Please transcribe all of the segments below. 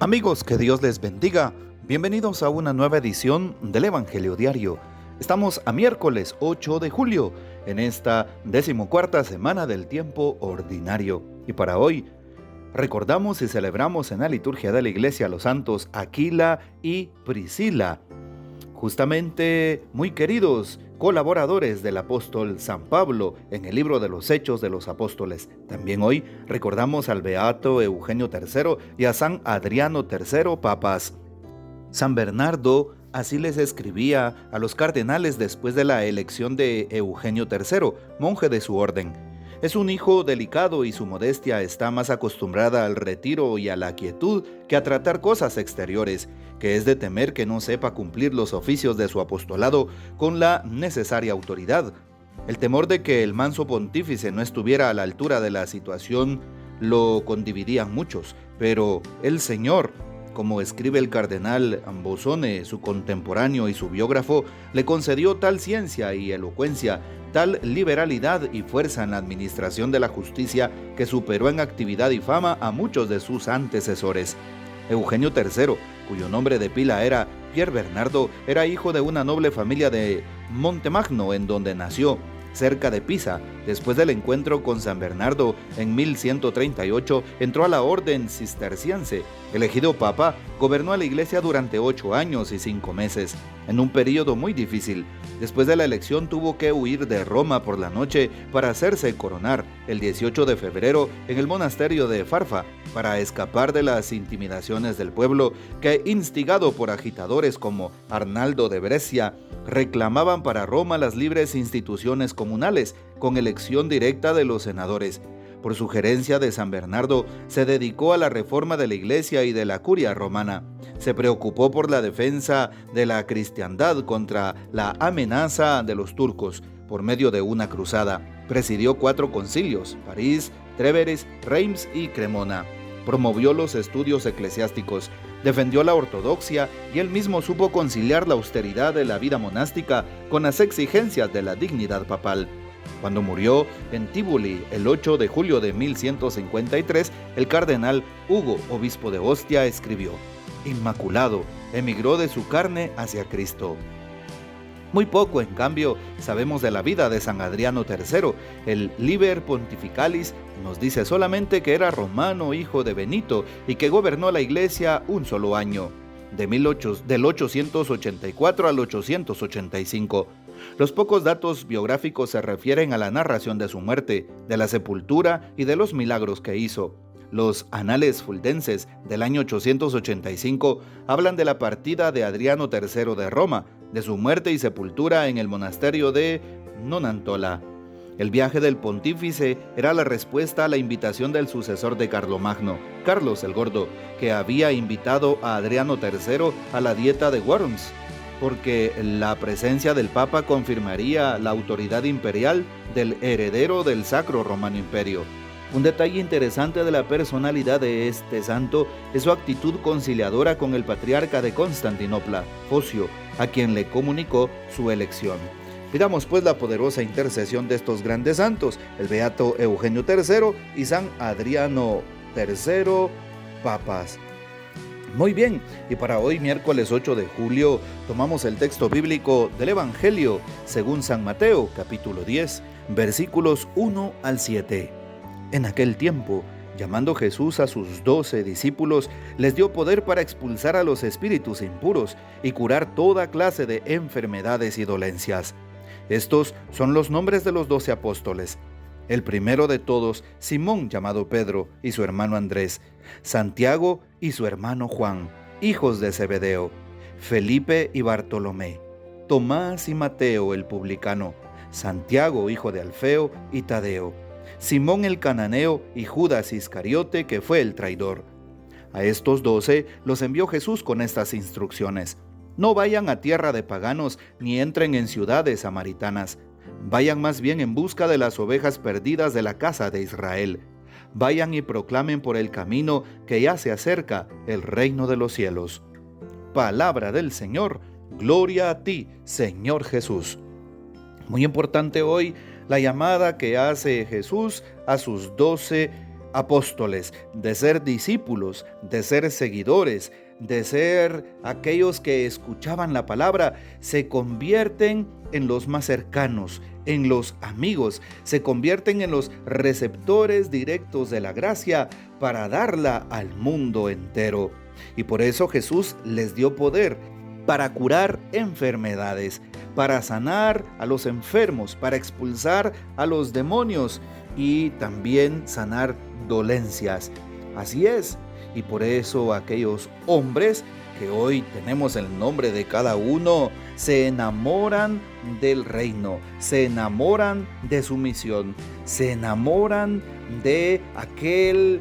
Amigos, que Dios les bendiga. Bienvenidos a una nueva edición del Evangelio Diario. Estamos a miércoles 8 de julio, en esta 14ª semana del tiempo ordinario. Y para hoy, recordamos y celebramos en la liturgia de la Iglesia a los santos Aquila y Priscila, justamente muy queridos colaboradores del apóstol San Pablo en el libro de los Hechos de los Apóstoles. También hoy recordamos al beato Eugenio III y a San Adriano III, papas. San Bernardo así les escribía a los cardenales después de la elección de Eugenio III, monje de su orden. Es un hijo delicado y su modestia está más acostumbrada al retiro y a la quietud que a tratar cosas exteriores, que es de temer que no sepa cumplir los oficios de su apostolado con la necesaria autoridad. El temor de que el manso pontífice no estuviera a la altura de la situación lo condividían muchos, pero el Señor, como escribe el cardenal Ambosone, su contemporáneo y su biógrafo, le concedió tal ciencia y elocuencia, tal liberalidad y fuerza en la administración de la justicia que superó en actividad y fama a muchos de sus antecesores. Eugenio III, cuyo nombre de pila era Pier Bernardo, era hijo de una noble familia de Montemagno, en donde nació, cerca de Pisa. Después del encuentro con San Bernardo en 1138, entró a la orden cisterciense. Elegido papa, gobernó a la iglesia durante 8 años y 5 meses, en un período muy difícil. Después de la elección tuvo que huir de Roma por la noche para hacerse coronar el 18 de febrero en el monasterio de Farfa, para escapar de las intimidaciones del pueblo que, instigado por agitadores como Arnaldo de Brescia, reclamaban para Roma las libres instituciones comunales con elección directa de los senadores. Por sugerencia de San Bernardo, se dedicó a la reforma de la iglesia y de la curia romana. Se preocupó por la defensa de la cristiandad contra la amenaza de los turcos por medio de una cruzada. Presidió 4 concilios: París, Trèveris, Reims y Cremona. Promovió los estudios eclesiásticos, defendió la ortodoxia y él mismo supo conciliar la austeridad de la vida monástica con las exigencias de la dignidad papal. Cuando murió en Tívoli el 8 de julio de 1153, el cardenal Hugo, obispo de Ostia, escribió: «Inmaculado, emigró de su carne hacia Cristo». Muy poco, en cambio, sabemos de la vida de San Adriano III. El Liber Pontificalis nos dice solamente que era romano, hijo de Benito, y que gobernó la iglesia un solo año, del 884 al 885. Los pocos datos biográficos se refieren a la narración de su muerte, de la sepultura y de los milagros que hizo. Los Anales Fuldenses del año 885 hablan de la partida de Adriano III de Roma, de su muerte y sepultura en el monasterio de Nonantola. El viaje del pontífice era la respuesta a la invitación del sucesor de Carlomagno, Carlos el Gordo, que había invitado a Adriano III a la dieta de Worms, porque la presencia del Papa confirmaría la autoridad imperial del heredero del Sacro Romano Imperio. Un detalle interesante de la personalidad de este santo es su actitud conciliadora con el patriarca de Constantinopla, Focio, a quien le comunicó su elección. Pidamos pues la poderosa intercesión de estos grandes santos, el beato Eugenio III y San Adriano III, papas. Muy bien, y para hoy, miércoles 8 de julio, tomamos el texto bíblico del Evangelio según San Mateo, capítulo 10, versículos 1 al 7. En aquel tiempo, llamando Jesús a sus 12 discípulos, les dio poder para expulsar a los espíritus impuros y curar toda clase de enfermedades y dolencias. Estos son los nombres de los 12 apóstoles. El primero de todos, Simón, llamado Pedro, y su hermano Andrés; Santiago y su hermano Juan, hijos de Zebedeo; Felipe y Bartolomé; Tomás y Mateo el publicano; Santiago, hijo de Alfeo, y Tadeo; Simón el cananeo y Judas Iscariote, que fue el traidor. A estos 12 los envió Jesús con estas instrucciones: no vayan a tierra de paganos ni entren en ciudades samaritanas. Vayan más bien en busca de las ovejas perdidas de la casa de Israel. Vayan y proclamen por el camino que ya se acerca el reino de los cielos. Palabra del Señor. Gloria a ti, Señor Jesús. Muy importante hoy la llamada que hace Jesús a sus 12 apóstoles, de ser discípulos, de ser seguidores, de ser aquellos que escuchaban la palabra, se convierten en los más cercanos, en los amigos, se convierten en los receptores directos de la gracia para darla al mundo entero. Y por eso Jesús les dio poder para curar enfermedades, para sanar a los enfermos, para expulsar a los demonios y también sanar dolencias. Así es, y por eso aquellos hombres que hoy tenemos el nombre de cada uno, se enamoran del reino, se enamoran de su misión, se enamoran de aquel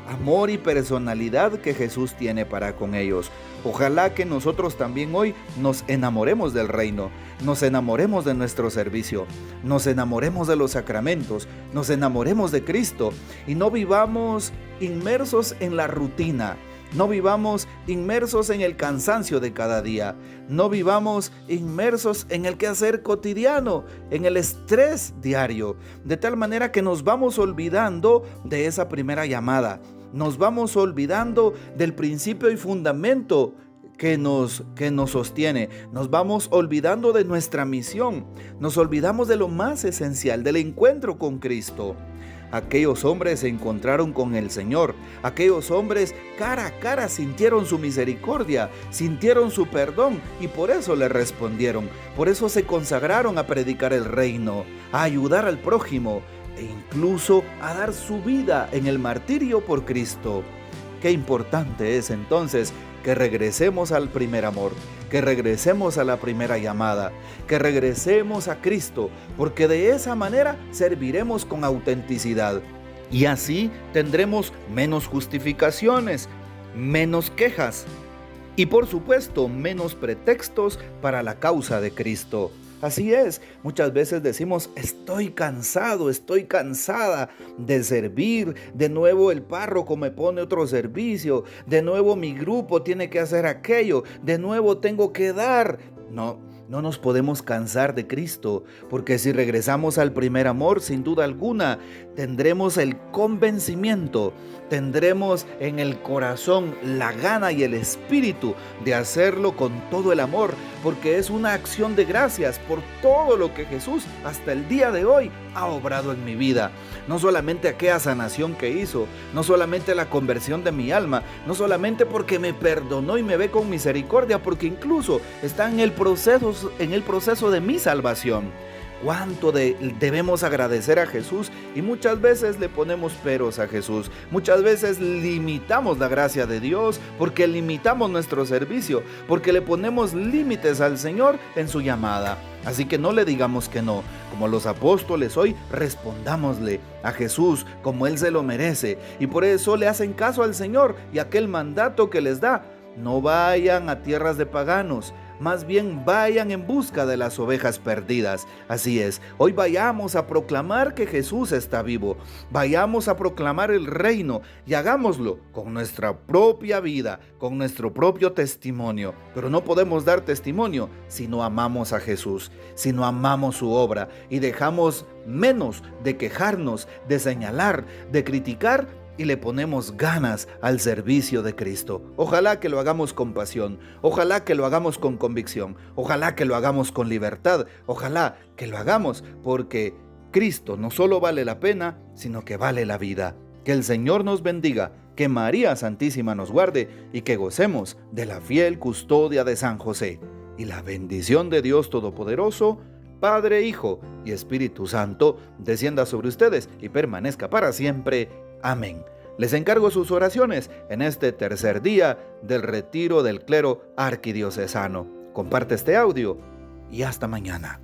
amor y personalidad que Jesús tiene para con ellos. Ojalá que nosotros también hoy nos enamoremos del reino, nos enamoremos de nuestro servicio, nos enamoremos de los sacramentos, nos enamoremos de Cristo y no vivamos inmersos en la rutina. No vivamos inmersos en el cansancio de cada día. No vivamos inmersos en el quehacer cotidiano, en el estrés diario. De tal manera que nos vamos olvidando de esa primera llamada. Nos vamos olvidando del principio y fundamento que nos sostiene. Nos vamos olvidando de nuestra misión. Nos olvidamos de lo más esencial, del encuentro con Cristo. Aquellos hombres se encontraron con el Señor. Aquellos hombres cara a cara sintieron su misericordia, sintieron su perdón y por eso le respondieron. Por eso se consagraron a predicar el reino, a ayudar al prójimo e incluso a dar su vida en el martirio por Cristo. Qué importante es entonces que regresemos al primer amor, que regresemos a la primera llamada, que regresemos a Cristo, porque de esa manera serviremos con autenticidad. Y así tendremos menos justificaciones, menos quejas y por supuesto menos pretextos para la causa de Cristo. Así es, muchas veces decimos, estoy cansado, estoy cansada de servir, de nuevo el párroco me pone otro servicio, de nuevo mi grupo tiene que hacer aquello, de nuevo tengo que dar. No nos podemos cansar de Cristo, porque si regresamos al primer amor, sin duda alguna, tendremos el convencimiento, tendremos en el corazón la gana y el espíritu de hacerlo con todo el amor, porque es una acción de gracias por todo lo que Jesús hasta el día de hoy ha obrado en mi vida. No solamente aquella sanación que hizo, no solamente la conversión de mi alma, no solamente porque me perdonó y me ve con misericordia, porque incluso está en el proceso de mi salvación. ¿Cuánto debemos agradecer a Jesús? Y muchas veces le ponemos peros a Jesús. Muchas veces limitamos la gracia de Dios porque limitamos nuestro servicio, porque le ponemos límites al Señor en su llamada. Así que no le digamos que no. Como los apóstoles hoy, respondámosle a Jesús como Él se lo merece. Y por eso le hacen caso al Señor y aquel mandato que les da. No vayan a tierras de paganos, más bien vayan en busca de las ovejas perdidas. Así es, hoy vayamos a proclamar que Jesús está vivo, vayamos a proclamar el reino y hagámoslo con nuestra propia vida, con nuestro propio testimonio. Pero no podemos dar testimonio si no amamos a Jesús, si no amamos su obra y dejamos menos de quejarnos, de señalar, de criticar, y le ponemos ganas al servicio de Cristo. Ojalá que lo hagamos con pasión, ojalá que lo hagamos con convicción, ojalá que lo hagamos con libertad, ojalá que lo hagamos porque Cristo no solo vale la pena, sino que vale la vida. Que el Señor nos bendiga, que María Santísima nos guarde y que gocemos de la fiel custodia de San José. Y la bendición de Dios Todopoderoso, Padre, Hijo y Espíritu Santo, descienda sobre ustedes y permanezca para siempre. Amén. Les encargo sus oraciones en este tercer día del retiro del clero arquidiocesano. Comparte este audio y hasta mañana.